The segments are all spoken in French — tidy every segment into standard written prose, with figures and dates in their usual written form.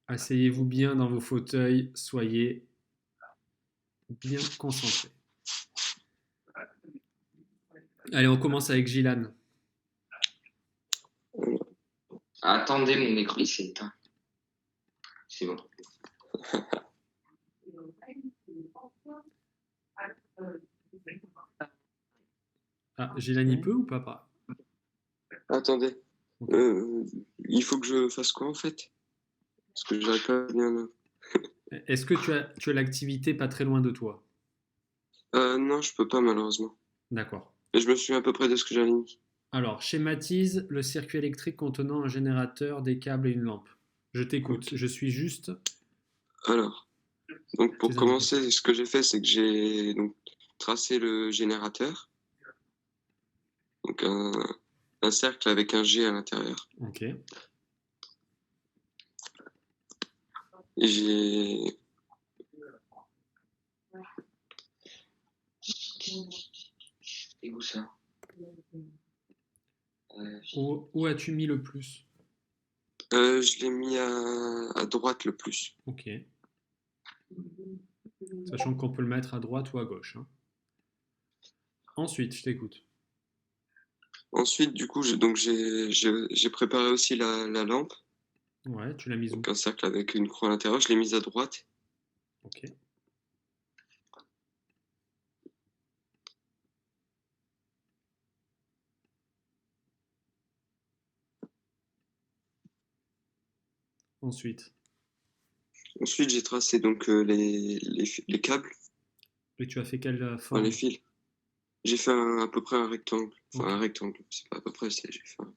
Asseyez-vous bien dans vos fauteuils, soyez bien concentrés. Allez, on commence avec Gilan. Attendez, mon micro il s'est éteint. C'est bon. Ah, Gilan, il peut ou pas? Attendez. Ok. Il faut que je fasse quoi en fait? Parce que j'arrive pas bien. Est-ce que tu as l'activité pas très loin de toi? Non, je peux pas malheureusement. D'accord. Mais je me souviens à peu près de ce que j'avais mis. Alors, schématise le circuit électrique contenant un générateur, des câbles et une lampe. Je t'écoute, Ok. je suis juste Alors, donc pour tes indications. commencer, ce que j'ai fait, c'est que j'ai donc tracé le générateur, donc un cercle avec un G à l'intérieur. Ok. Et j'ai C'est où ça? Où as-tu mis le plus? je l'ai mis à droite le plus. Ok. Sachant qu'on peut le mettre à droite ou à gauche, hein. Ensuite, je t'écoute. Ensuite, du coup, j'ai préparé aussi la lampe, Ouais, tu l'as mise où? donc un cercle avec une croix à l'intérieur. Je l'ai mise à droite. Ok. Ensuite, Ensuite, j'ai tracé donc les câbles, et tu as fait quelle enfin, les forme? fils. J'ai fait à peu près un rectangle. Enfin, Ok. un rectangle. C'est pas à peu près, j'ai fait un...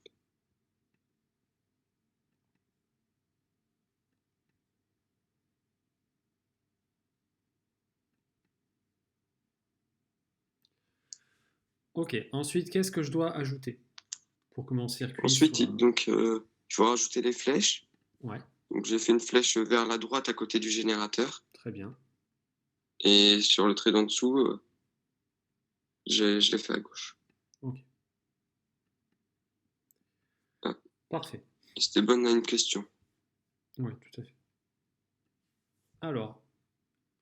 Ok. Ensuite, qu'est-ce que je dois ajouter pour que mon circuit Ensuite, soit... donc, il faut rajouter les flèches. Ouais, Donc, j'ai fait une flèche vers la droite à côté du générateur. très bien. Et sur le trait d'en dessous, je l'ai fait à gauche. Ok. Ah, Parfait. c'était bonne à une question. Oui, tout à fait. Alors,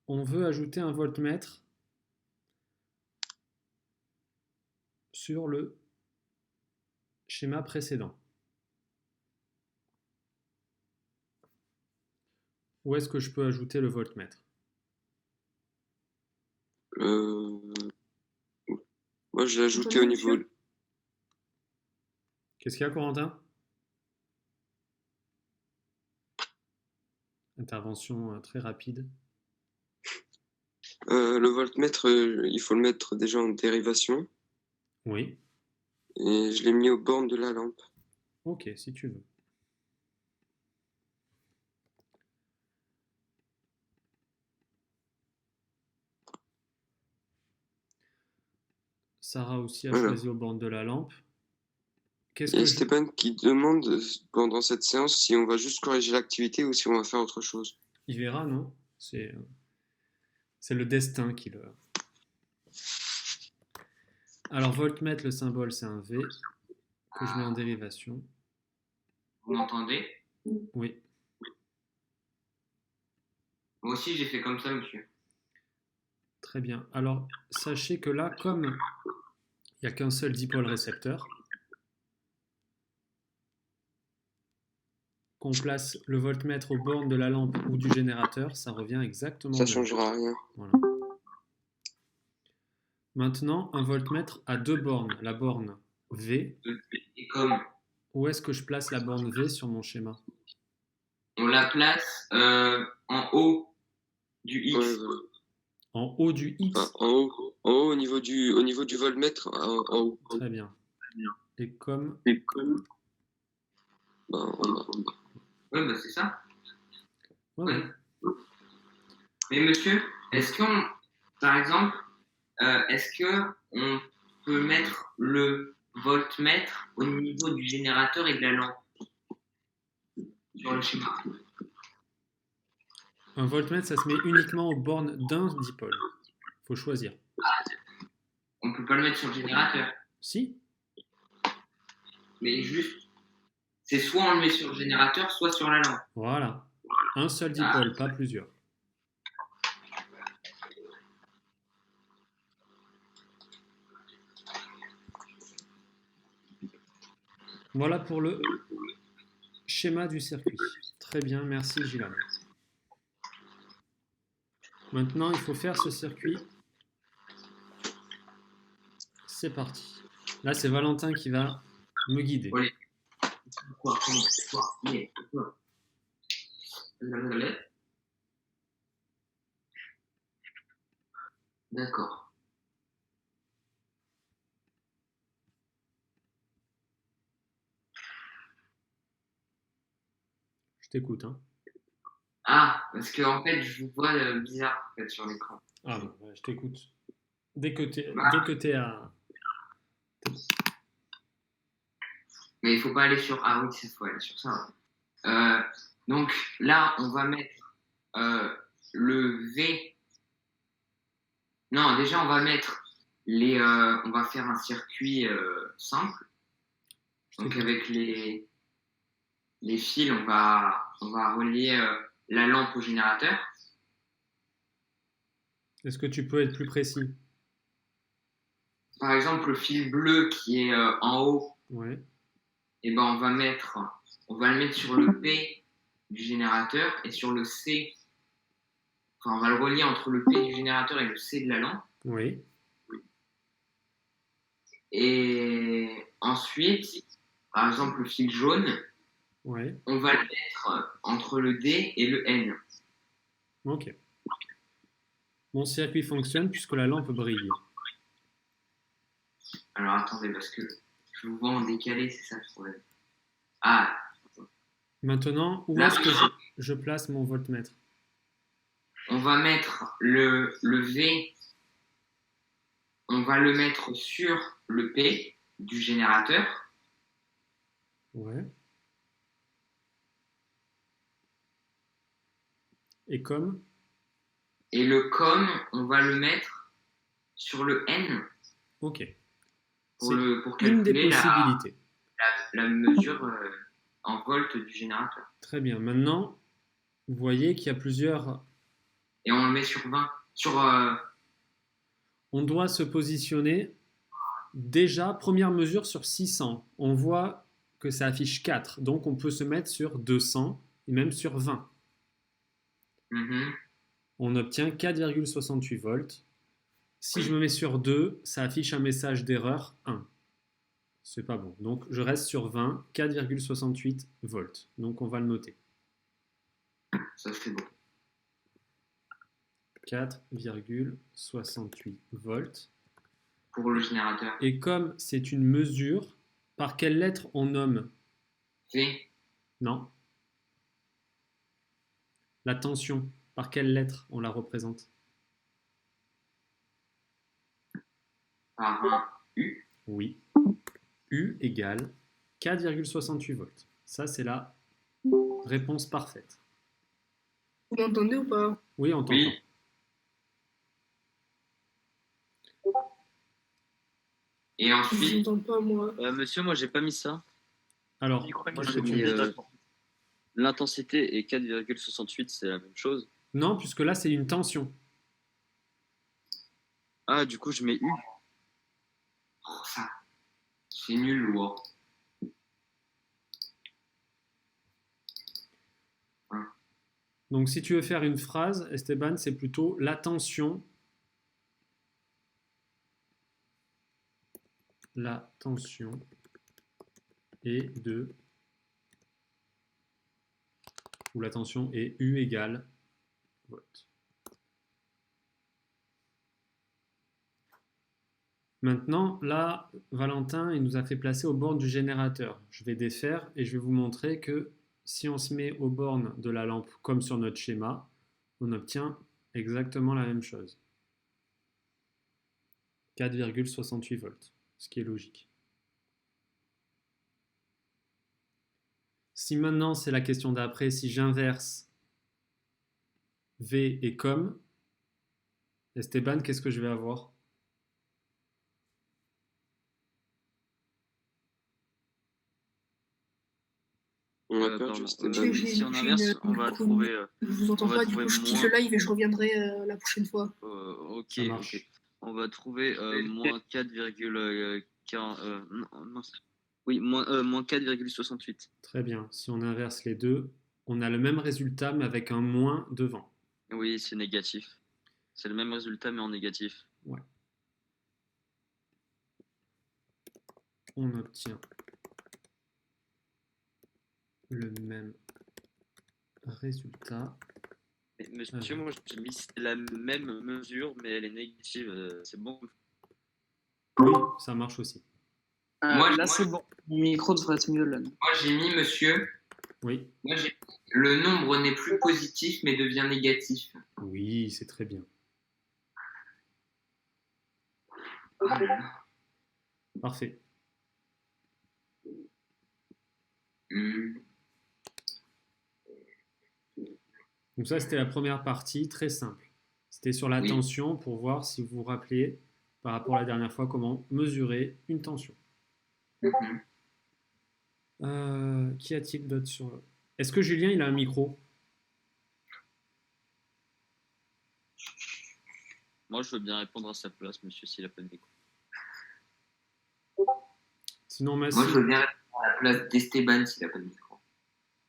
on veut ajouter un voltmètre sur le schéma précédent. Où est-ce que je peux ajouter le voltmètre? Euh, moi, je l'ai ajouté au niveau... Qu'est-ce qu'il y a, Corentin? Intervention très rapide. le voltmètre, il faut le mettre déjà en dérivation. Oui. Et je l'ai mis aux bornes de la lampe. Ok, si tu veux. Sarah aussi a Voilà. choisi aux bornes de la lampe. Qu'est-ce Et que je... Stéphane qui demande pendant cette séance si on va juste corriger l'activité ou si on va faire autre chose. Il verra, non? C'est le destin qui le... Alors, voltmètre, le symbole, c'est un V que je mets en dérivation. Vous m'entendez? Oui. Moi aussi j'ai fait comme ça, monsieur. Très bien. Alors, sachez que là, comme il n'y a qu'un seul dipôle récepteur, qu'on place le voltmètre aux bornes de la lampe ou du générateur, ça revient exactement Ça au même. changera rien. Voilà. Maintenant, un voltmètre a deux bornes. La borne V. Et comme Où est-ce que je place la borne V sur mon schéma? on la place en haut du X. Ouais, voilà. En haut du Enfin, X. en haut au niveau du voltmètre, en haut. Très bien. Et comme... Ben, en bas. Oui, bah c'est ça. Ouais, ouais. Mais monsieur, est-ce qu'on, par exemple, est-ce que on peut mettre le voltmètre au niveau du générateur et de la lampe sur le schéma? Un voltmètre, ça se met uniquement aux bornes d'un dipôle. Faut choisir. On peut pas le mettre sur le générateur, Si? mais juste, c'est soit on le met sur le générateur, soit sur la lampe. Voilà. Un seul dipôle, pas plusieurs. Voilà pour le schéma du circuit. Très bien, merci Gilan. Maintenant, il faut faire ce circuit. C'est parti. Là, c'est Valentin qui va me guider. Oui. D'accord. Je t'écoute. Hein. Ah, parce que en fait, je vous vois bizarre en fait, sur l'écran. Ah bon, ouais, je t'écoute. Dès que Bah. t'es à... Mais il faut pas aller sur. Ah oui, il faut aller sur ça. Donc là, on va mettre le V. Non, déjà, on va mettre les. On va faire un circuit simple. Donc avec les fils, on va relier la lampe au générateur. Est-ce que tu peux être plus précis? Par exemple, le fil bleu qui est en haut, Ouais. et ben on va le mettre sur le P du générateur et sur le C. Enfin, on va le relier entre le P du générateur et le C de la lampe. Oui. Et ensuite, par exemple, le fil jaune, Ouais. on va le mettre entre le D et le N. Ok. Mon circuit fonctionne puisque la lampe brille. Alors attendez, parce que je vous vois en décalé, c'est ça le problème. Ah, Maintenant, où là, est-ce que je place mon voltmètre? on va mettre le V, on va le mettre sur le P du générateur. Ouais. Et comme? Et le COM, on va le mettre sur le N Ok. pour C'est pour une des calculer possibilités. la mesure en volts du générateur. Très bien. Maintenant, vous voyez qu'il y a plusieurs... Et on le met sur 20. On doit se positionner déjà, première mesure sur 600. On voit que ça affiche 4. Donc, on peut se mettre sur 200 et même sur 20. On obtient 4,68 volts. Si je me mets sur 2, ça affiche un message d'erreur 1. C'est pas bon. Donc, je reste sur 20, 4,68 volts. Donc, on va le noter. Ça, c'est bon. 4,68 volts. Pour le générateur. Et comme c'est une mesure, par quelle lettre on nomme? V. Non. La tension, par quelle lettre on la représente? Par un U. Oui. U égale 4,68 volts. Ça, c'est la réponse parfaite. Vous m'entendez ou pas? Oui, on t'entend. Oui. Et Je ensuite, vous entends pas, moi. Monsieur, moi j'ai pas mis ça. Alors, Moi j'ai mis l'intensité et 4,68, c'est la même chose. non, puisque là, c'est une tension. Ah, du coup je mets U. oh, ça, c'est nul, wow. Donc, si tu veux faire une phrase, Esteban, c'est plutôt la tension. La tension est de... Ou la tension est U égale volt. Maintenant, là, Valentin, il nous a fait placer aux bornes du générateur. Je vais défaire et je vais vous montrer que si on se met aux bornes de la lampe comme sur notre schéma, on obtient exactement la même chose. 4,68 volts, ce qui est logique. Si maintenant, c'est la question d'après, si j'inverse V et comme, Esteban, qu'est-ce que je vais avoir? On a perdu pardon. Esteban. Si on J'ai inverse, une on va micro- trouver. Je vous entends on va pas, du trouver coup, je quitte moins. le live et je reviendrai la prochaine fois. Ok, Ça marche. ok. On va trouver moins 4,40. Non, oui, moins 4,68. Très bien. Si on inverse les deux, on a le même résultat, mais avec un moins devant. Oui, c'est négatif. C'est le même résultat, mais en négatif. Ouais. On obtient le même résultat. Mais monsieur, moi, j'ai mis la même mesure, mais elle est négative. C'est bon. Oui, ça marche aussi. Là, c'est bon. Mon micro devrait être mieux là. Moi, j'ai mis, monsieur, Oui. moi, j'ai le nombre n'est plus positif mais devient négatif. Oui, c'est très bien. Parfait. Donc ça, c'était la première partie, très simple. C'était sur la Oui. tension pour voir si vous vous rappelez, par rapport à la dernière fois, comment mesurer une tension. Qui a-t-il d'autre sur... Est-ce que Julien, il a un micro? Moi, je veux bien répondre à sa place, monsieur, s'il a pas de micro. Sinon, Massi, Moi, je veux bien répondre à la place d'Esteban s'il n'a pas de micro.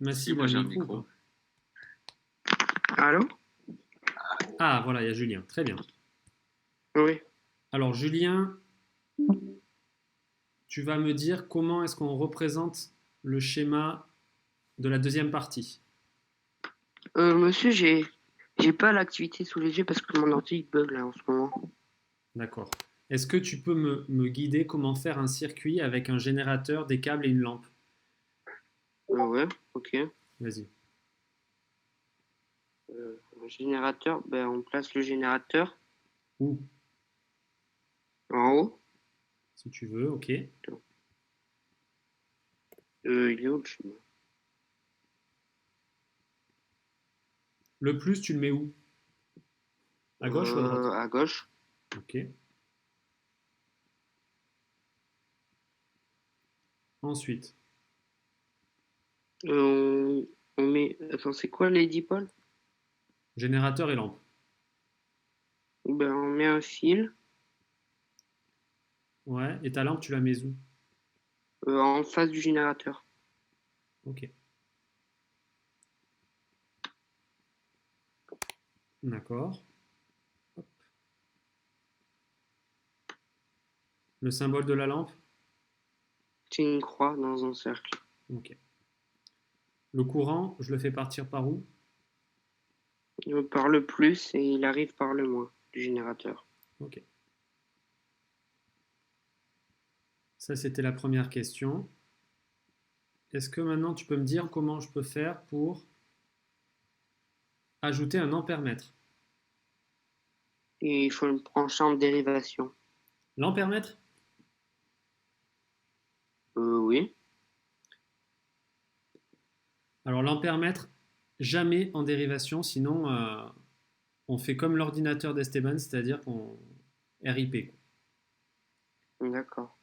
Massi, Si, il a moi, j'ai un un micro ou micro. pas? Allô? Ah, voilà, il y a Julien. Très bien. Oui. Alors, Julien, tu vas me dire comment est-ce qu'on représente le schéma de la deuxième partie. Monsieur, j'ai pas l'activité sous les yeux parce que mon ordi il bug là en ce moment. D'accord. Est-ce que tu peux me guider comment faire un circuit avec un générateur, des câbles et une lampe? Ouais, ok. Vas-y. Un générateur, ben on place le générateur Où? en haut. Si tu veux, ok. Il est où le chemin? Le plus, tu le mets où? À gauche ou à droite? À gauche. Ok. Ensuite, On met. Attends, c'est quoi les dipôles? générateur et lampe. Ben on met un fil Ouais. Et ta lampe, tu la mets où? en face du générateur. Ok. D'accord. Hop. Le symbole de la lampe? C'est une croix dans un cercle. Ok. Le courant, je le fais partir par où? Par le plus et il arrive par le moins du générateur. Ok. Ça, c'était la première question. Est-ce que maintenant tu peux me dire comment je peux faire pour ajouter un ampère-mètre? Et il faut le brancher en dérivation. L'ampère-mètre? Oui. Alors l'ampère-mètre, jamais en dérivation, sinon on fait comme l'ordinateur d'Esteban, c'est-à-dire qu'on RIP. D'accord.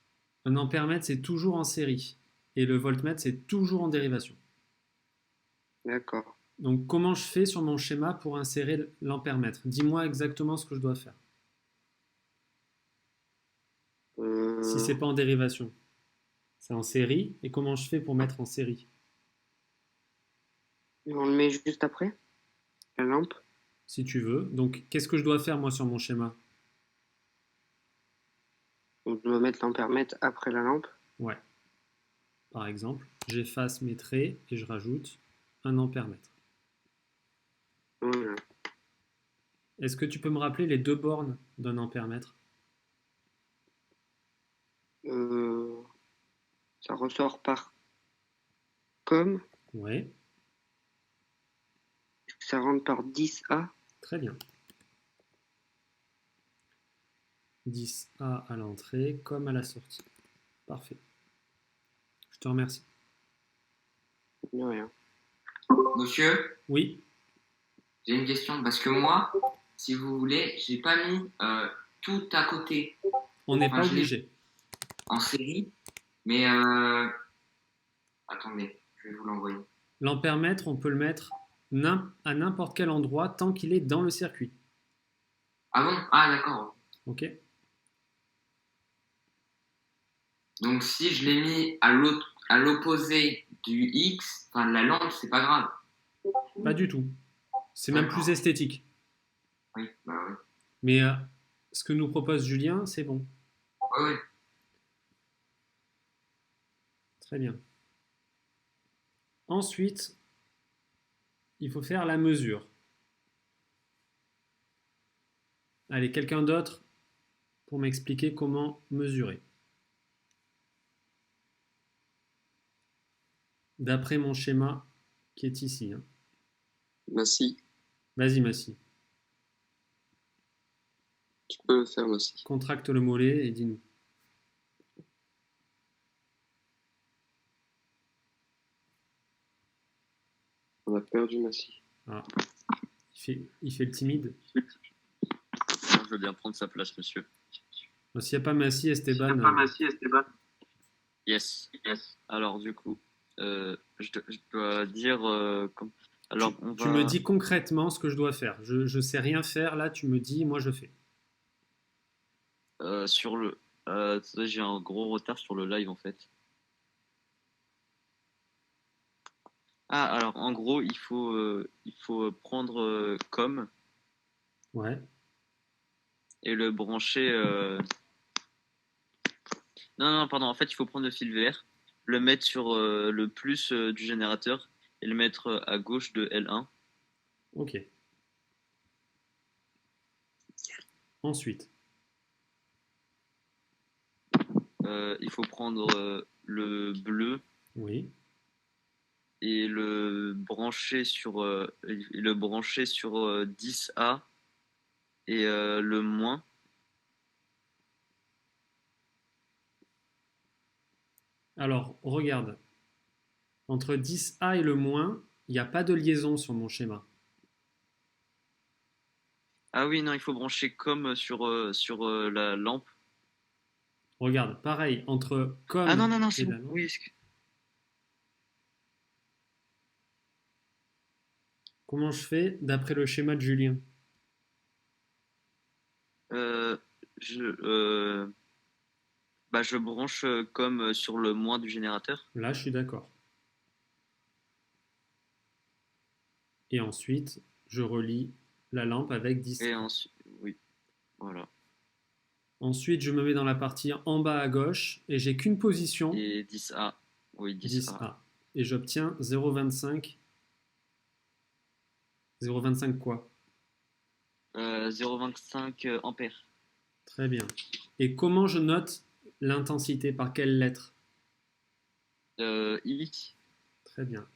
Un ampère-mètre, c'est toujours en série. Et le voltmètre, c'est toujours en dérivation. D'accord. Donc comment je fais sur mon schéma pour insérer l'ampère-mètre? Dis-moi exactement ce que je dois faire. Si c'est pas en dérivation. C'est en série. Et comment je fais pour mettre en série? On le met juste après la lampe. Si tu veux. Donc qu'est-ce que je dois faire moi sur mon schéma? On doit mettre l'ampère-mètre après la lampe. Ouais. Par exemple, j'efface mes traits et je rajoute un ampère-mètre. Voilà. Est-ce que tu peux me rappeler les deux bornes d'un ampère-mètre? Ça ressort par comme. Ouais, Ça rentre par 10A. très bien. 10A à l'entrée comme à la sortie. Parfait. Je te remercie. De rien. Monsieur, Oui, j'ai une question parce que moi, si vous voulez, j'ai pas mis tout à côté on n'est Enfin, pas je l'ai- obligé. en série, mais attendez, je vais vous l'envoyer. L'ampèremètre, on peut le mettre à n'importe quel endroit tant qu'il est dans le circuit. Ah bon? Ah d'accord. Ok? Donc si je l'ai mis à l'opposé du X, enfin de la lampe, c'est pas grave. Pas du tout. C'est même D'accord. plus esthétique. Oui, bah oui. Mais ce que nous propose Julien, c'est bon. Ouais, ouais. Très bien. Ensuite, il faut faire la mesure. Allez, quelqu'un d'autre pour m'expliquer comment mesurer. D'après mon schéma qui est ici. Hein. Massi, Vas-y, Massi. tu peux le faire, Massi. Contracte le mollet et dis-nous. On a perdu Massi. Ah. Il fait le timide. Je veux bien prendre sa place, monsieur. S'il n'y a pas Massi, Esteban. Yes. Alors, du coup, je dois dire. Alors, tu me dis concrètement ce que je dois faire. Je sais rien faire, là, tu me dis, moi je fais. Sur le. J'ai un gros retard sur le live en fait. Ah, alors en gros, il faut prendre com Ouais. et le brancher. Non, pardon, en fait, il faut prendre le fil vert, le mettre sur le plus du générateur et le mettre à gauche de L1. Ok. Ensuite. Il faut prendre le bleu Oui. et le brancher sur 10A et le moins. Alors, regarde. Entre 10A et le moins, il n'y a pas de liaison sur mon schéma. Ah oui, non, il faut brancher comme sur la lampe. Regarde, pareil, entre com Ah non, et c'est la bon. lampe. Oui, Comment je fais d'après le schéma de Julien? euh, je, je branche comme sur le moins du générateur. Là, je suis d'accord. Et ensuite, je relie la lampe avec 10. Et ensuite, oui, voilà. Ensuite, je me mets dans la partie en bas à gauche et j'ai qu'une position, Et 10A. Oui, 10A. 10A. Et j'obtiens 0,25. 0,25 quoi? 0,25 ampères. Très bien. Et comment je note l'intensité? Par quelle lettre? I. Très bien.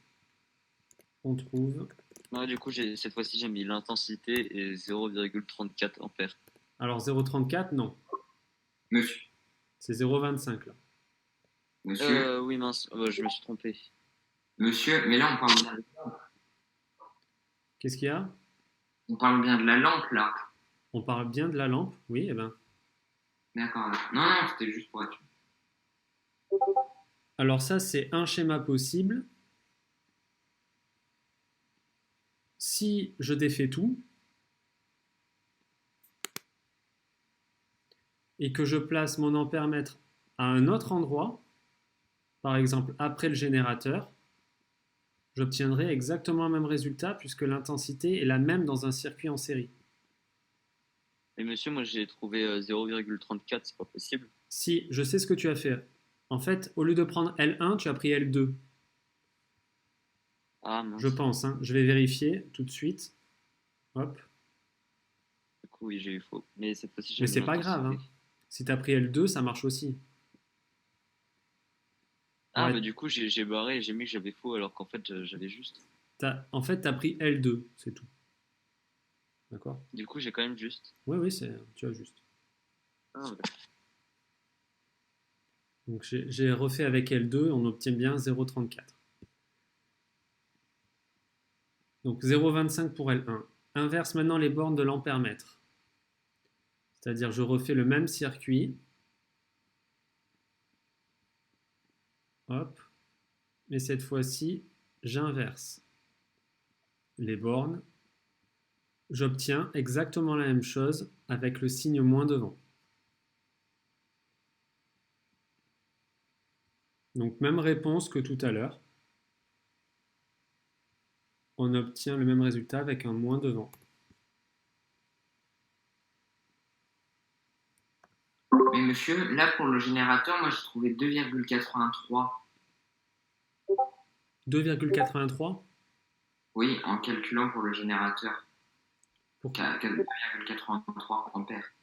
On trouve. Non, du coup, cette fois-ci, j'ai mis l'intensité et 0,34 ampères. Alors 0,34, non. Monsieur. C'est 0,25 là. Monsieur. Oui, mince, je me suis trompé. Monsieur, mais là on parle bien, Qu'est-ce qu'il y a? on parle bien de la lampe là. On parle bien de la lampe? Oui, eh ben. D'accord. Non, c'était juste pour être sûr. Alors ça, c'est un schéma possible. Si je défais tout et que je place mon ampèremètre à un autre endroit, par exemple après le générateur, j'obtiendrai exactement le même résultat puisque l'intensité est la même dans un circuit en série. Mais monsieur, moi j'ai trouvé 0,34, c'est pas possible. Si, je sais ce que tu as fait. En fait, au lieu de prendre L1, tu as pris L2. Ah mince. Je pense, hein. Je vais vérifier tout de suite. Hop. Du coup, oui, j'ai eu faux. Mais cette fois-ci, j'ai Mais mis c'est pas grave, hein. l'intensité. Si tu as pris L2, ça marche aussi. Ah, Ouais. bah du coup, j'ai barré et j'ai mis que j'avais faux alors qu'en fait, j'avais juste. En fait, tu as pris L2, c'est tout. D'accord? Du coup, j'ai quand même juste. Oui, tu as juste. Ah, ouais. Donc j'ai refait avec L2, on obtient bien 0,34. Donc 0,25 pour L1. Inverse maintenant les bornes de l'ampèremètre. C'est-à-dire je refais le même circuit. Hop. Mais cette fois-ci, j'inverse les bornes, j'obtiens exactement la même chose avec le signe moins devant. Donc même réponse que tout à l'heure. On obtient le même résultat avec un moins devant. Mais monsieur, là pour le générateur, moi j'ai trouvé 2,83. 2,83 ? Oui, en calculant pour le générateur. Pour 2,83 ampères.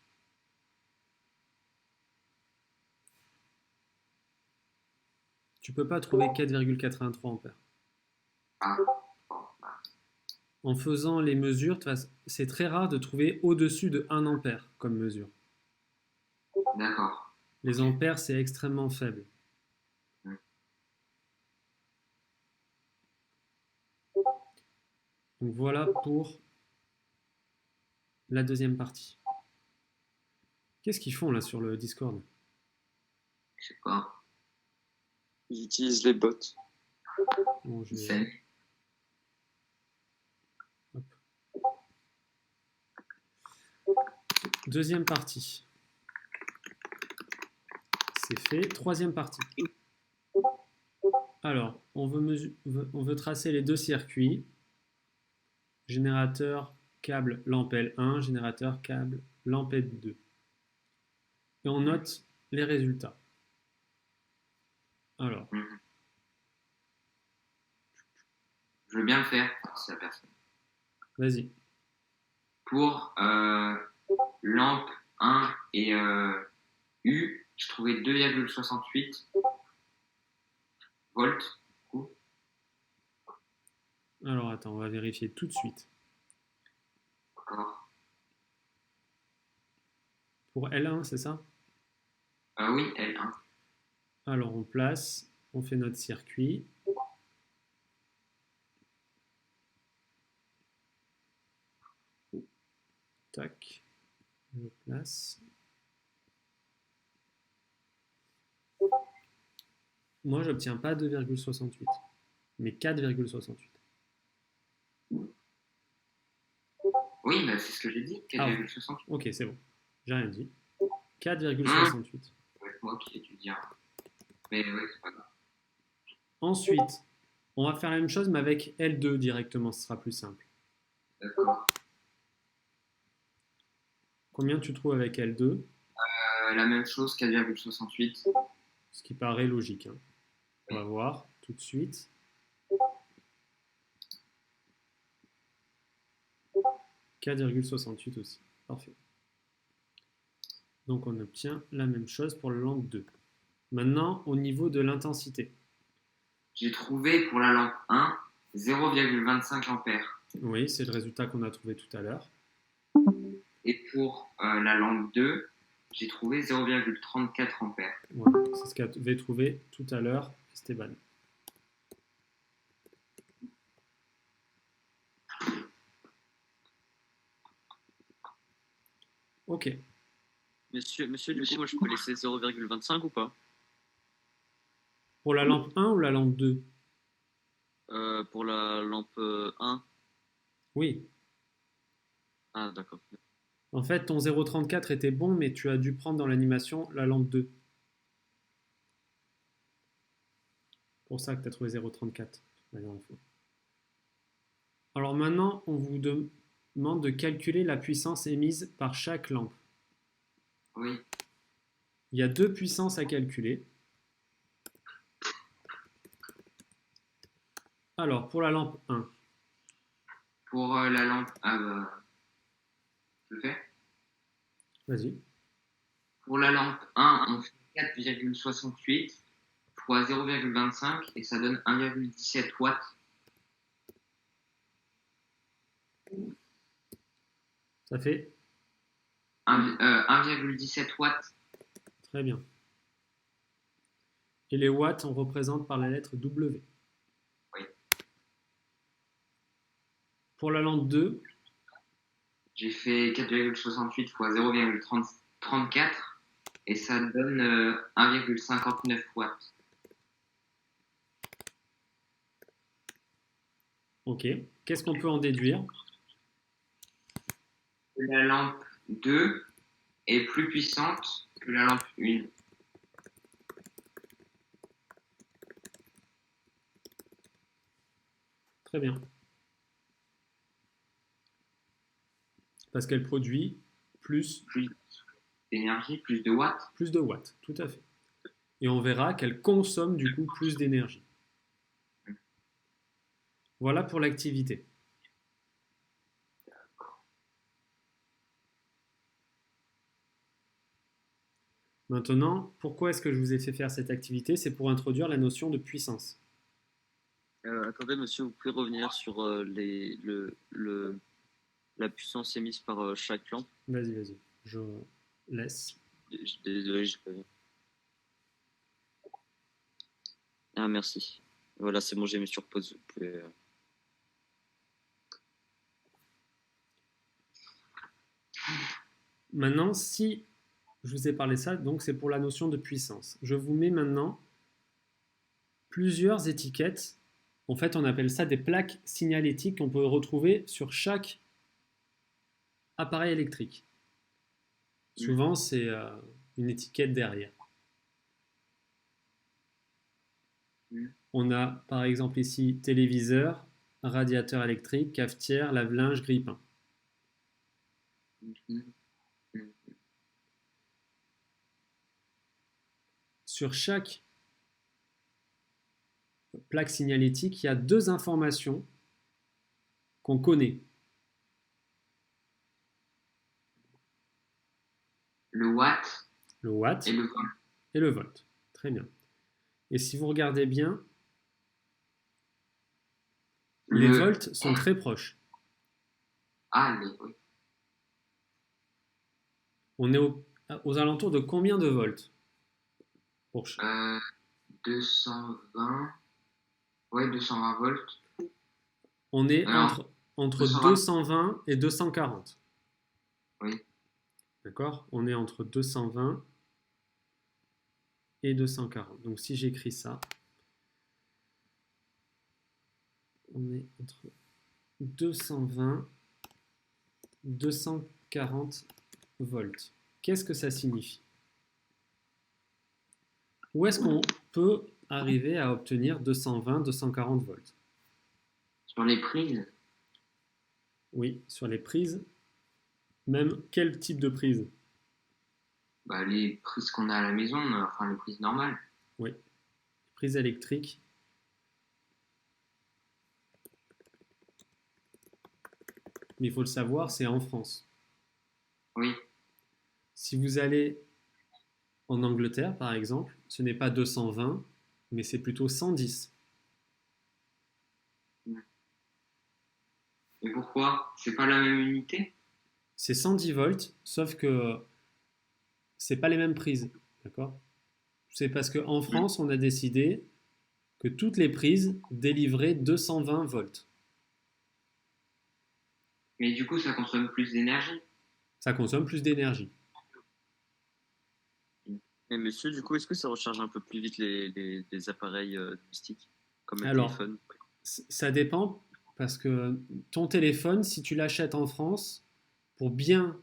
Tu peux pas trouver 4,83 ampères. Ah, bon, bah, En faisant les mesures, c'est très rare de trouver au-dessus de 1 ampère comme mesure. d'accord. Les ampères, c'est extrêmement faible. Donc voilà pour la deuxième partie. Qu'est-ce qu'ils font là sur le Discord? Je sais pas. Ils utilisent les bots. Bon, je vais- C'est- Deuxième partie. C'est fait. Troisième partie. Alors, on veut tracer les deux circuits. Générateur, câble, lampe L1, générateur, câble, lampe L2. Et on note les résultats. Alors, Je veux bien le faire, si la personne. vas-y. Pour lampe 1 et U, je trouvais 2,68 volts. Alors, attends, on va vérifier tout de suite. D'accord. Pour L1, c'est ça? Oui, L1. Alors, on place, on fait notre circuit. Tac, je place. Moi, j'obtiens pas 2,68, mais 4,68. Oui, bah, c'est ce que j'ai dit, 4,68. Ok, c'est bon. J'ai rien dit. 4,68. C'est moi qui ai dû dire. Mais oui, c'est pas grave. Ensuite, on va faire la même chose, mais avec L2 directement, ce sera plus simple. D'accord. Combien tu trouves avec L2? La même chose, 4,68. Ce qui paraît logique, hein. On va voir tout de suite. « 4,68 aussi. Parfait. Donc on obtient la même chose pour la lampe 2. Maintenant, au niveau de l'intensité. J'ai trouvé pour la lampe 1 0,25 ampères. Oui, c'est le résultat qu'on a trouvé tout à l'heure. Et pour la lampe 2, j'ai trouvé 0,34 ampères. Voilà, c'est ce qu'avait trouvé tout à l'heure Esteban. Ok. Monsieur, du coup, moi, je peux laisser 0,25 ou pas? Pour la lampe 1 ou la lampe 2? Pour la lampe 1. Oui. Ah, d'accord. En fait, ton 0,34 était bon, mais tu as dû prendre dans l'animation la lampe 2. Pour ça que tu as trouvé 0,34 la dernière fois. Alors maintenant, on vous demande de calculer la puissance émise par chaque lampe. Oui. Il y a deux puissances à calculer. Alors, pour la lampe 1. Pour la lampe... Ah bah... Je le fais. Vas-y. Pour la lampe 1, on fait 4,68 fois 0,25 et ça donne 1,17 watts. Ça fait 1,17 watts. très bien. Et les watts, on représente par la lettre W. Oui. Pour la lampe 2, J'ai fait 4,68 fois 0,34 et ça donne 1,59 watts. Ok. Qu'est-ce qu'on peut en déduire? La lampe 2 est plus puissante que la lampe 1. Très bien. Parce qu'elle produit plus, Plus d'énergie, plus de watts. plus de watts. Tout à fait. Et on verra qu'elle consomme du coup plus d'énergie. Voilà pour l'activité. Maintenant, pourquoi est-ce que je vous ai fait faire cette activité? C'est pour introduire la notion de puissance. Attendez, monsieur, vous pouvez revenir sur la puissance émise par chaque lampe. Vas-y, vas-y. Je laisse. Désolé, j'ai pas vu. Ah, merci. Voilà, c'est bon, j'ai mis sur pause. Vous pouvez, Maintenant, si je vous ai parlé de ça, donc c'est pour la notion de puissance. Je vous mets maintenant plusieurs étiquettes. En fait, on appelle ça des plaques signalétiques qu'on peut retrouver sur chaque appareil électrique. Souvent, c'est une étiquette derrière. On a par exemple ici téléviseur, radiateur électrique, cafetière, lave-linge, grille-pain. Sur chaque plaque signalétique, il y a deux informations qu'on connaît. Le watt Le watt et le volt. et le volt. Très bien. Et si vous regardez bien, les volts sont très proches. Ah, oui. On est aux alentours de combien de volts pour 220. Ouais, 220 volts. On est Alors, entre 220. 220 et 240. Oui. D'accord? On est entre 220 et 240. Donc si j'écris ça, on est entre 220 et 240 volts. Qu'est-ce que ça signifie? Où est-ce qu'on peut arriver à obtenir 220, 240 volts? Sur les prises, Oui, sur les prises. Même quel type de prise? bah, les prises qu'on a à la maison, enfin les prises normales. Oui, prise électrique. Mais il faut le savoir, c'est en France. Oui. Si vous allez en Angleterre, par exemple, ce n'est pas 220, mais c'est plutôt 110. Et pourquoi? C'est pas la même unité? C'est 110 volts, sauf que c'est pas les mêmes prises, d'accord? C'est parce qu'en France, on a décidé que toutes les prises délivraient 220 volts. Mais du coup, ça consomme plus d'énergie. Ça consomme plus d'énergie. Et monsieur, du coup, est-ce que ça recharge un peu plus vite les appareils domestiques, comme le Alors, téléphone? ça dépend, parce que ton téléphone, si tu l'achètes en France, pour bien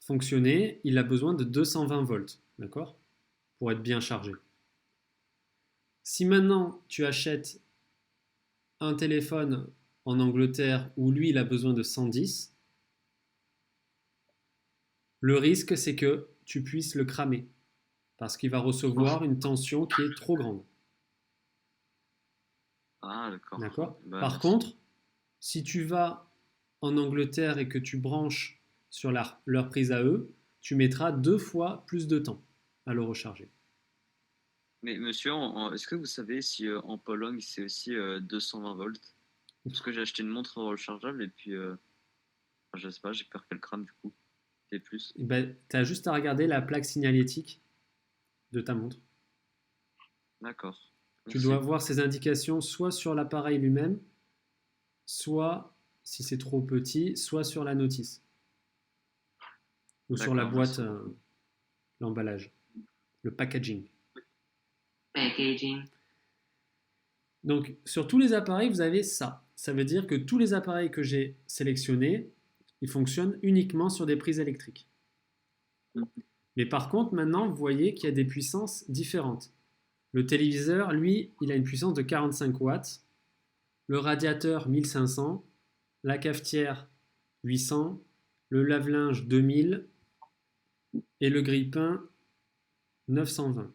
fonctionner, il a besoin de 220 volts, d'accord? Pour être bien chargé. Si maintenant tu achètes un téléphone en Angleterre où lui il a besoin de 110, le risque c'est que tu puisses le cramer parce qu'il va recevoir une tension qui est trop grande. Ah, d'accord. D'accord? Bah, Par merci. contre, si tu vas en Angleterre et que tu branches sur leur prise à eux, tu mettras 2 fois plus de temps à le recharger. Mais monsieur, est-ce que vous savez si en Pologne c'est aussi 220 volts? Parce que j'ai acheté une montre rechargeable et puis enfin, je sais pas, j'ai peur qu'elle crame du coup. Et plus. Eh ben, tu as juste à regarder la plaque signalétique de ta montre. D'accord. Tu Merci. dois voir ces indications soit sur l'appareil lui-même, soit, si c'est trop petit, soit sur la notice. Ou sur la D'accord, boîte, merci. l'emballage, le packaging. Packaging. Donc, sur tous les appareils, vous avez ça. ça veut dire que tous les appareils que j'ai sélectionnés, ils fonctionnent uniquement sur des prises électriques. Mais par contre, maintenant, vous voyez qu'il y a des puissances différentes. Le téléviseur, lui, il a une puissance de 45 watts. Le radiateur, 1500. La cafetière, 800. Le lave-linge, 2000. Et le grille-pain, 920.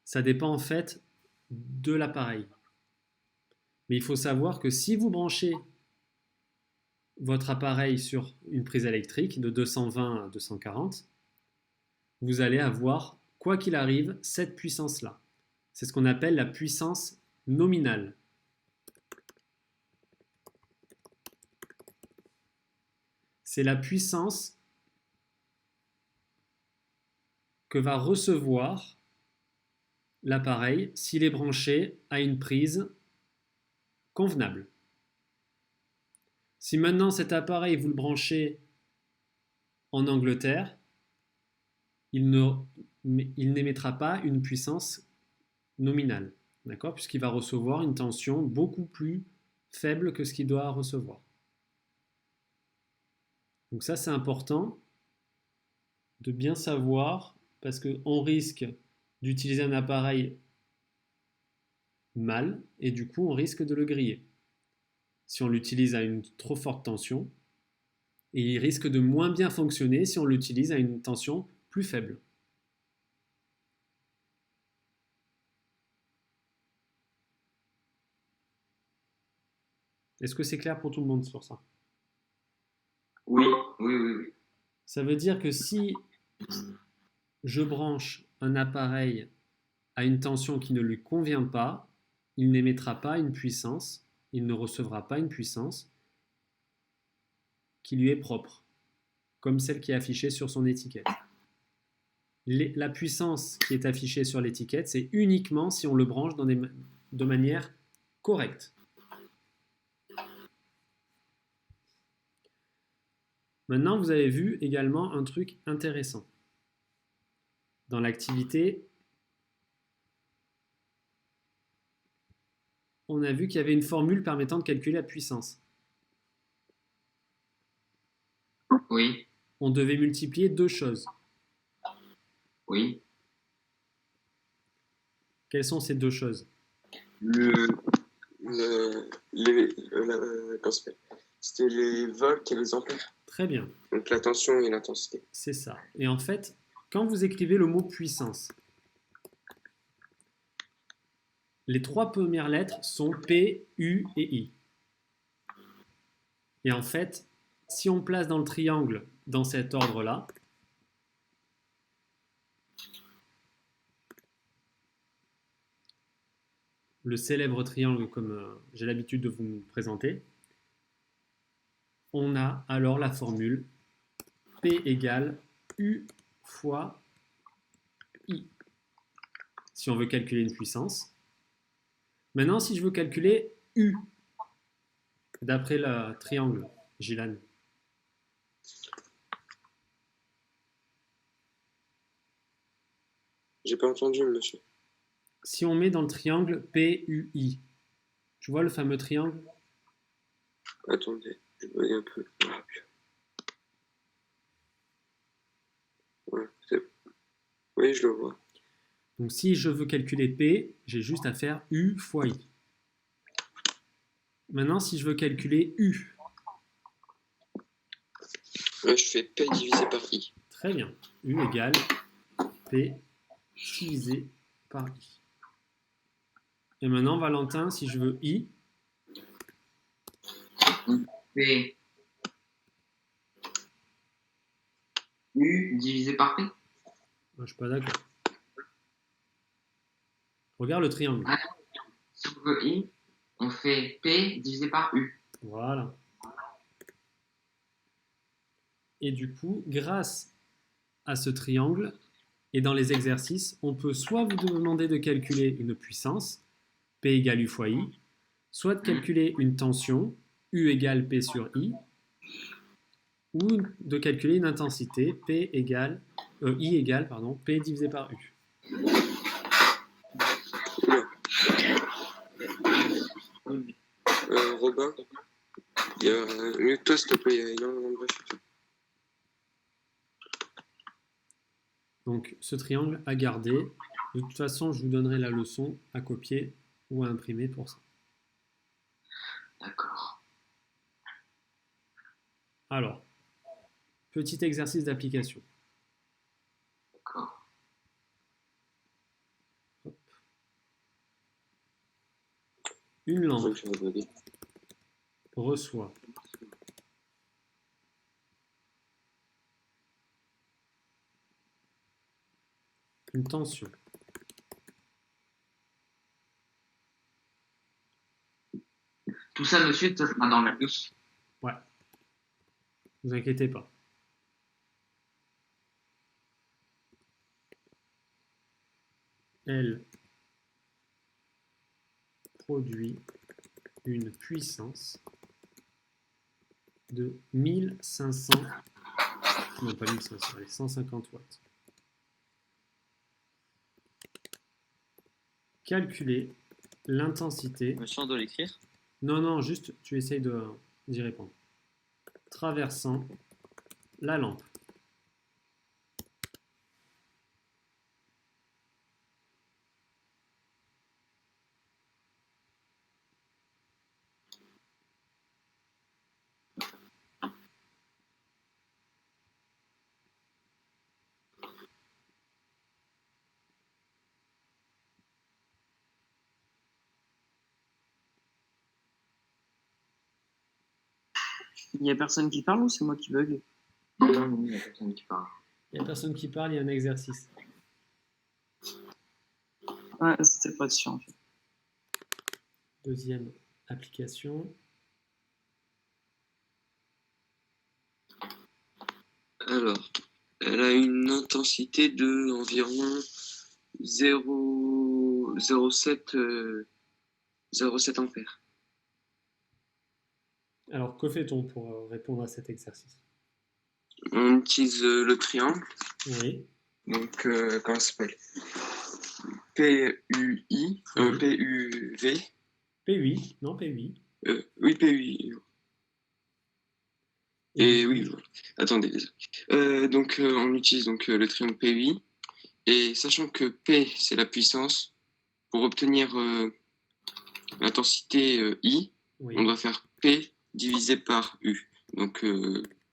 Ça dépend en fait de l'appareil. Mais il faut savoir que si vous branchez votre appareil sur une prise électrique de 220 à 240, vous allez avoir, quoi qu'il arrive, cette puissance-là. C'est ce qu'on appelle la puissance nominale. C'est la puissance que va recevoir l'appareil s'il est branché à une prise convenable. Si maintenant cet appareil, vous le branchez en Angleterre, il n'émettra pas une puissance nominale, d'accord, puisqu'il va recevoir une tension beaucoup plus faible que ce qu'il doit recevoir. Donc ça, c'est important de bien savoir, parce qu'on risque d'utiliser un appareil mal, et du coup, on risque de le griller. Si on l'utilise à une trop forte tension, et il risque de moins bien fonctionner si on l'utilise à une tension plus faible. Est-ce que c'est clair pour tout le monde sur ça? Oui, oui, oui, oui. Ça veut dire que si je branche un appareil à une tension qui ne lui convient pas, il n'émettra pas une puissance, il ne recevra pas une puissance qui lui est propre, comme celle qui est affichée sur son étiquette. La puissance qui est affichée sur l'étiquette, c'est uniquement si on le branche de manière correcte. Maintenant, vous avez vu également un truc intéressant. Dans l'activité, on a vu qu'il y avait une formule permettant de calculer la puissance. Oui, On devait multiplier deux choses. oui. Quelles sont ces deux choses? C'était les volts et les ampères. Très bien, Donc la tension et l'intensité. c'est ça. Et en fait, quand vous écrivez le mot puissance, les trois premières lettres sont P, U et I. Et en fait, si on place dans le triangle dans cet ordre-là, le célèbre triangle comme j'ai l'habitude de vous le présenter, on a alors la formule P égale U fois I. Si on veut calculer une puissance. Maintenant, si je veux calculer U, d'après le triangle, Gilan. J'ai pas entendu, monsieur. Si on met dans le triangle PUI, tu vois le fameux triangle? Attendez, je voyais un peu. Ouais, oui, je le vois. Donc si je veux calculer P, j'ai juste à faire U fois I. Maintenant, si je veux calculer U, Là, je fais P divisé par I. très bien. U égale P divisé par I. Et maintenant, Valentin, si je veux I, P. U divisé par P. je ne suis pas d'accord. Regarde le triangle. Ah, si on veut I, on fait P divisé par U. Voilà. Et du coup, grâce à ce triangle, et dans les exercices, on peut soit vous demander de calculer une puissance, P égale U fois I, soit de calculer une tension, U égale P sur I, ou de calculer une intensité, I égale P divisé par U. Robin. Il y a mieux que toi, s'il te plaît, il y a énormément de bruit. Donc, ce triangle à garder. De toute façon, je vous donnerai la leçon à copier ou à imprimer pour ça. D'accord. Alors, petit exercice d'application. D'accord. Une lampe Donc, je vais regarder. reçoit une tension Tout ça, monsieur, ça sera dans la douce. Ouais. Ne vous inquiétez pas. Elle produit une puissance de 1500, non pas 1500, allez, 150 watts. Calculer l'intensité. Monsieur, on doit l'écrire. Non, non, juste tu essayes d'y répondre. Traversant la lampe. Il n'y a personne qui parle ou c'est moi qui bug? Non, non, il n'y a personne qui parle. Il n'y a personne qui parle, il y a un exercice. Ouais, c'était pas sûr en fait. Deuxième application. Alors, elle a une intensité de environ 0,07 0,7 ampères. Alors, que fait-on pour répondre à cet exercice? On utilise le triangle. Oui. Donc, comment ça s'appelle? PUI, Oui. PUV. P8, non P8. Oui, PUI. Et oui, voilà. Attendez. Donc, on utilise donc, le triangle PUI. Et sachant que P, c'est la puissance, pour obtenir l'intensité I, Oui. on doit faire P divisé par U. Donc,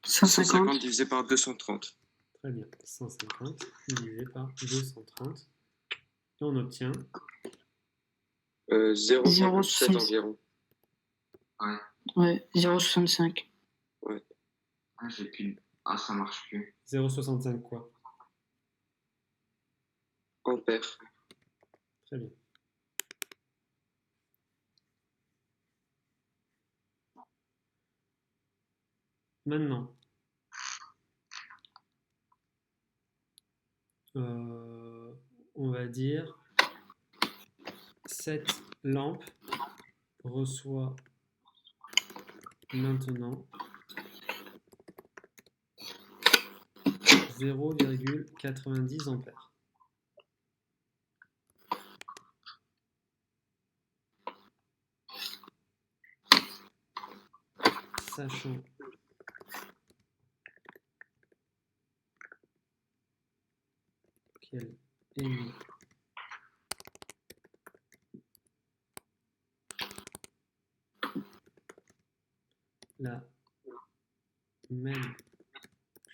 150 divisé par 230. Très bien. 150 divisé par 230. Et on obtient 0,57 environ. Ouais. Ouais, 0,65. Ah, j'ai plus. Ah, ça marche plus. 0,65 quoi? Ampères. Très bien. Maintenant, on va dire cette lampe reçoit maintenant 0,90 ampères. Sachant qu'elle émet la même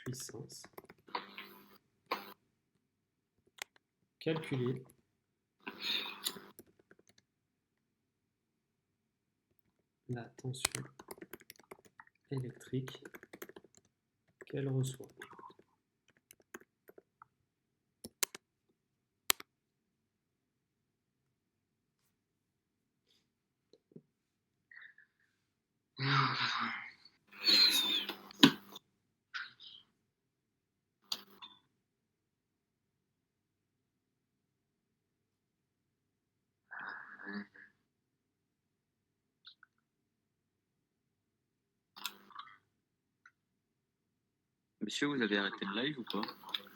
puissance, calculer la tension électrique qu'elle reçoit. Monsieur, vous avez arrêté le live ou pas?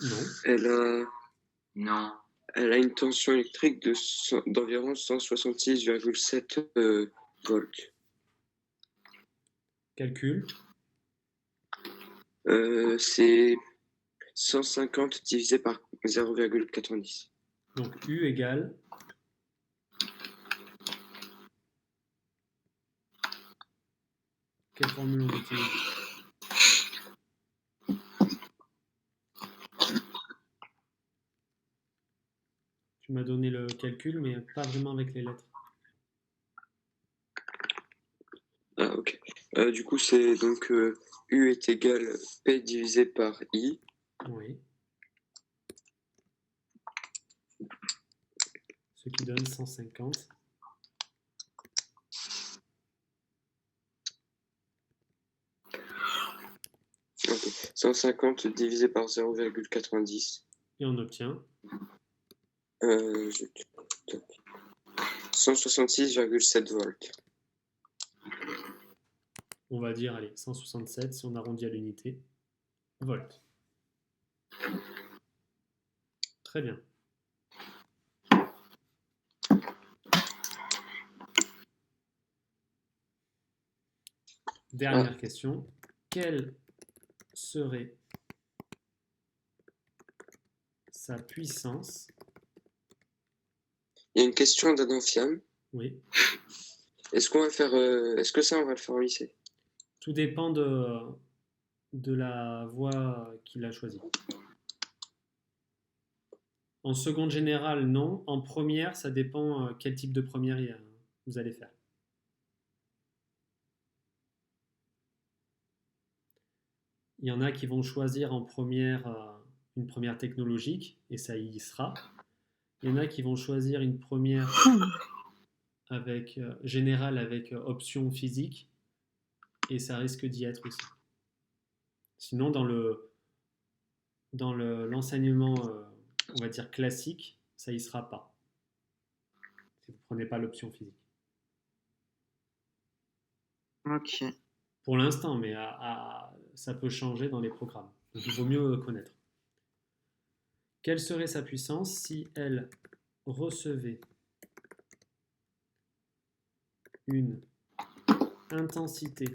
Non. Non. Elle a une tension électrique d'environ 166,7 volts. Calcul. C'est 150 divisé par 0,90. Donc U égale quelle formule on utilise? Tu m'as donné le calcul, mais pas vraiment avec les lettres. Ah, ok. Du coup, c'est donc U est égal P divisé par I. Oui. Ce qui donne 150. Ok. 150 divisé par 0,90. Et on obtient 166,7 volts. on va dire, allez, 167 si on arrondit à l'unité, volts. Très bien. Dernière question. Quelle serait sa puissance? Il y a une question d'Adam Fiam. Oui. Est-ce que ça, on va le faire au lycée? Tout dépend de la voie qu'il a choisie. En seconde générale, non. En première, ça dépend quel type de première vous allez faire. Il y en a qui vont choisir en première une première technologique, et ça y sera. Il y en a qui vont choisir une première avec générale avec option physique, et ça risque d'y être aussi. Sinon, dans l'enseignement, on va dire classique, ça y sera pas. Si vous prenez pas l'option physique. Ok. Pour l'instant, mais ça peut changer dans les programmes. Donc il vaut mieux connaître. Quelle serait sa puissance si elle recevait une intensité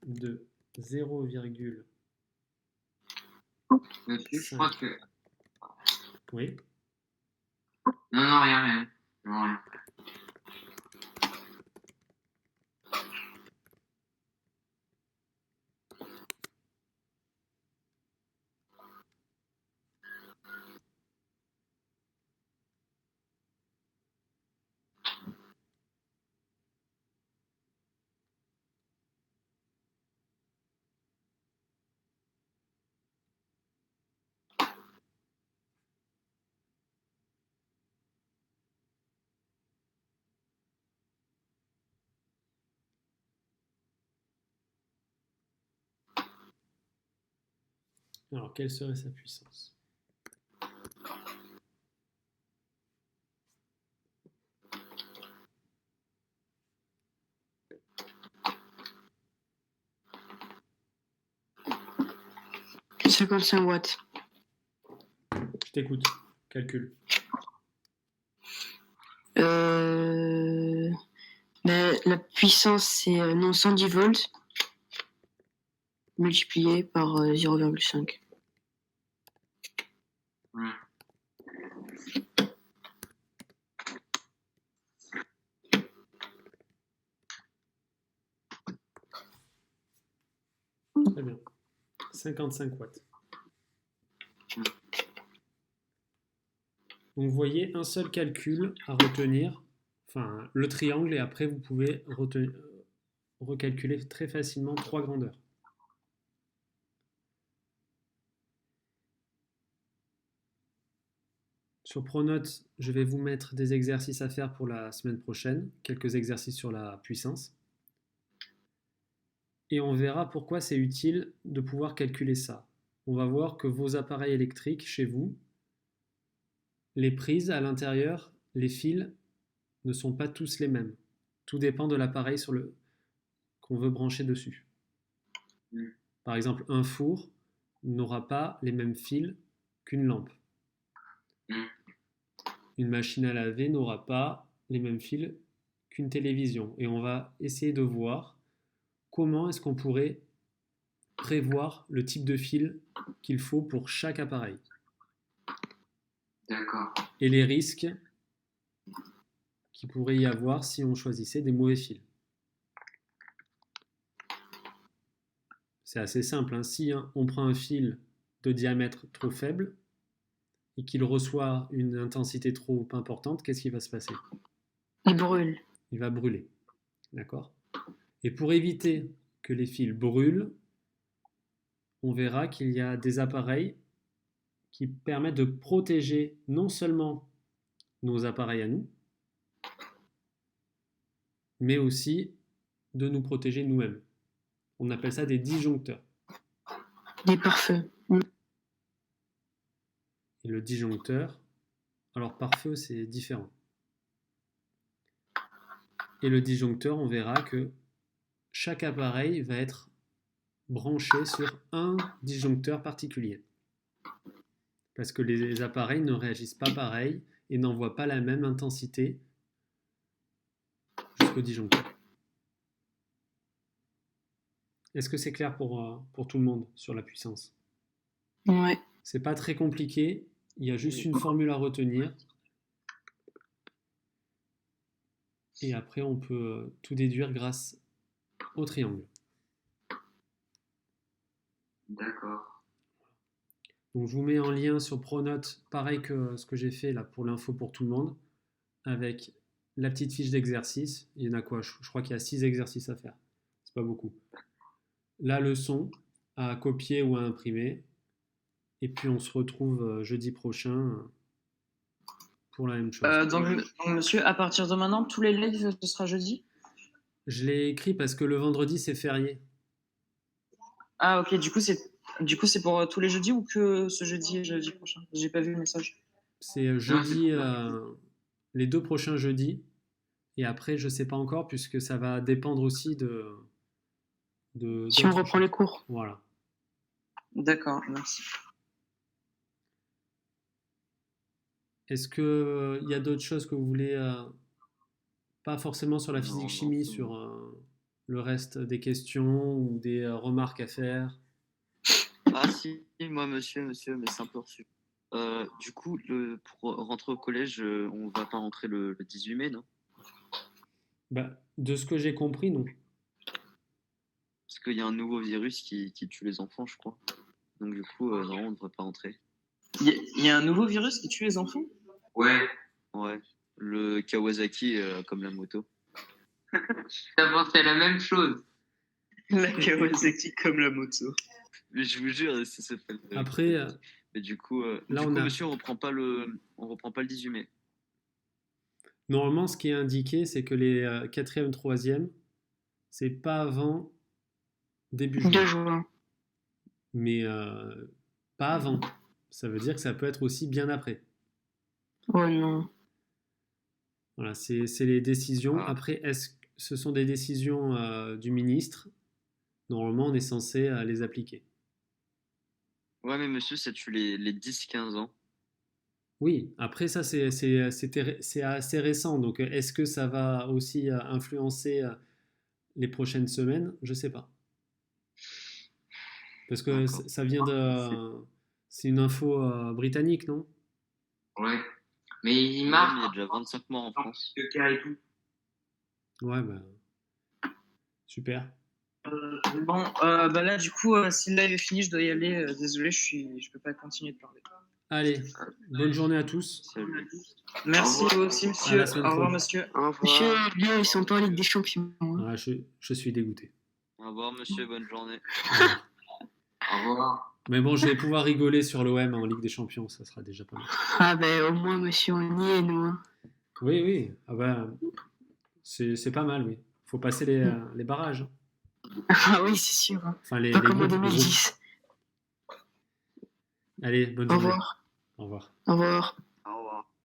de 0,5? Monsieur, je crois que. Oui. Non, rien. Non, rien. Alors, quelle serait sa puissance? « 55 watts. » Je t'écoute. Calcul. La puissance, c'est 110 volts multiplié par 0,5. Ouais. Très bien. 55 watts. Donc, vous voyez un seul calcul à retenir, enfin le triangle, et après vous pouvez recalculer très facilement 3 grandeurs. Sur Pronote, je vais vous mettre des exercices à faire pour la semaine prochaine, quelques exercices sur la puissance. Et on verra pourquoi c'est utile de pouvoir calculer ça. On va voir que vos appareils électriques chez vous, les prises à l'intérieur, les fils ne sont pas tous les mêmes. Tout dépend de l'appareil qu'on veut brancher dessus. Par exemple, un four n'aura pas les mêmes fils qu'une lampe. Une machine à laver n'aura pas les mêmes fils qu'une télévision. Et on va essayer de voir comment est-ce qu'on pourrait prévoir le type de fil qu'il faut pour chaque appareil D'accord. et les risques qu'il pourrait y avoir si on choisissait des mauvais fils. C'est assez simple, hein. Si on prend un fil de diamètre trop faible et qu'il reçoit une intensité trop importante, qu'est-ce qui va se passer? Il brûle. Il va brûler. D'accord? Et pour éviter que les fils brûlent, on verra qu'il y a des appareils qui permettent de protéger non seulement nos appareils à nous, mais aussi de nous protéger nous-mêmes. On appelle ça des disjoncteurs. Des pare-feux. Et le disjoncteur, alors pare-feu, c'est différent. Et le disjoncteur, on verra que chaque appareil va être branché sur un disjoncteur particulier. Parce que les appareils ne réagissent pas pareil et n'envoient pas la même intensité jusqu'au disjoncteur. Est-ce que c'est clair pour tout le monde sur la puissance? Ouais. C'est pas très compliqué, il y a juste une formule à retenir. Et après, on peut tout déduire grâce au triangle. D'accord. Donc, je vous mets en lien sur Pronote, pareil que ce que j'ai fait là pour l'info pour tout le monde, avec la petite fiche d'exercice. Il y en a quoi? Je crois qu'il y a 6 exercices à faire. C'est pas beaucoup. La leçon à copier ou à imprimer. Et puis, on se retrouve jeudi prochain pour la même chose. Donc, monsieur, à partir de maintenant, tous les lives, ce sera jeudi? Je l'ai écrit parce que le vendredi, c'est férié. Ah, ok, du coup, c'est pour tous les jeudis ou que ce jeudi et jeudi prochain? J'ai pas vu le message. C'est jeudi, les 2 prochains jeudis. Et après, je sais pas encore, puisque ça va dépendre aussi de Si on d'autres reprend choses. les cours. Voilà. D'accord, merci. Est-ce que il y a d'autres choses que vous voulez, pas forcément sur la Non, physique-chimie, non, c'est sur bon. le reste des questions ou des remarques à faire? Ah si, moi monsieur, mais c'est un peu reçu. Du coup, pour rentrer au collège, on va pas rentrer le 18 mai, non? Bah, de ce que j'ai compris, non. Parce qu'il y a un nouveau virus qui tue les enfants, je crois. Donc du coup, non, on ne devrait pas rentrer. Il y a un nouveau virus qui tue les enfants? Ouais. Ouais, le Kawasaki comme la moto. Ça pensé à la même chose. La Kawasaki comme la moto. Mais je vous jure, ça s'appelle. Après, Mais du coup, là, on a monsieur, on reprend pas le 18 mai. normalement ce qui est indiqué, c'est que les 4e, 3e, c'est pas avant début 2 juin. juin. Mais pas avant. Ça veut dire que ça peut être aussi bien après. Oh non. Voilà, c'est les décisions. Ah. Après, est-ce que ce sont des décisions du ministre? Normalement, on est censé les appliquer. Ouais, mais monsieur, ça tue les 10-15 ans. Oui, après ça, c'est assez récent. Donc, est-ce que ça va aussi influencer les prochaines semaines? Je sais pas. Parce que D'accord. ça vient de... C'est une info britannique, non? Ouais. Mais il Ouais, mais il y a marque déjà 25 morts en France. le cas et tout. Ouais, bah... Super. Bon, bah là, du coup, si le live est fini, je dois y aller. Désolé, je peux pas continuer de parler. Allez, bonne journée à tous. Salut. Merci vous aussi, À monsieur. la semaine Au revoir, pro. monsieur. Au Monsieur, revoir. Lyon, ils sont pas en Ligue des Champions. Hein. Ah, je suis dégoûté. Au revoir, monsieur, bonne journée. Au revoir. Au revoir. Mais bon, je vais pouvoir rigoler sur l'OM en Ligue des Champions, ça sera déjà pas mal. Ah ben au moins, monsieur, on y est, nous. Hein. Oui, oui, ah bah, c'est pas mal, oui. Faut passer les barrages. Ah oui, c'est sûr. Hein. Enfin, Pas les comme en groupes. 2010. Allez, bonne Au journée. revoir. Au revoir. Au revoir.